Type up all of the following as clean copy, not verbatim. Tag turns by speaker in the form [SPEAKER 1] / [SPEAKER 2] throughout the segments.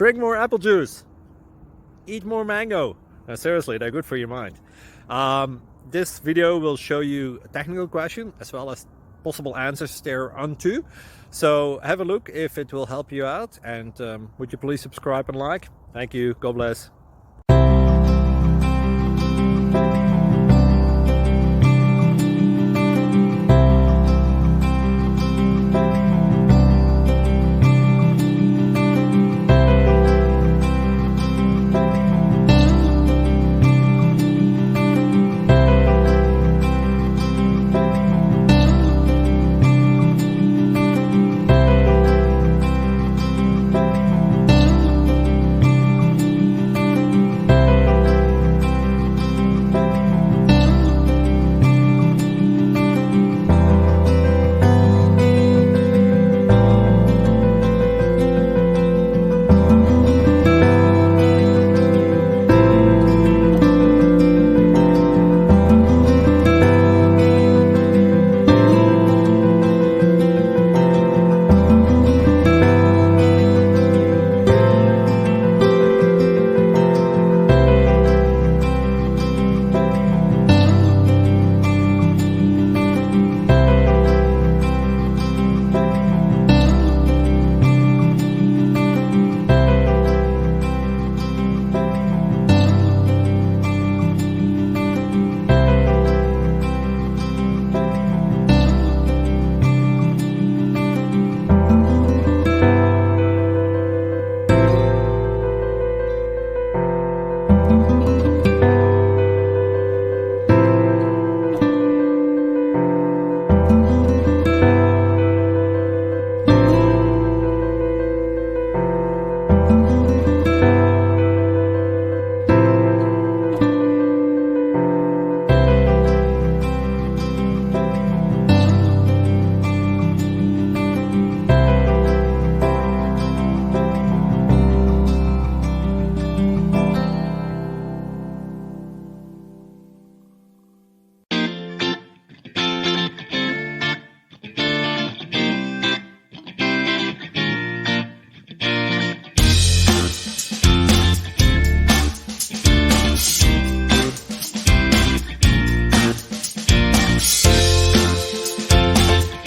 [SPEAKER 1] Drink more apple juice. Eat more mango. Seriously, they're good for your mind. This video will show you a technical question as well as possible answers thereunto. So have a look if it will help you out, and would you please subscribe and like? Thank you. God bless.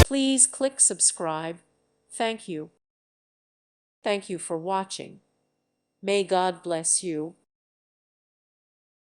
[SPEAKER 2] Please click subscribe. Thank you. Thank you for watching. May God bless you.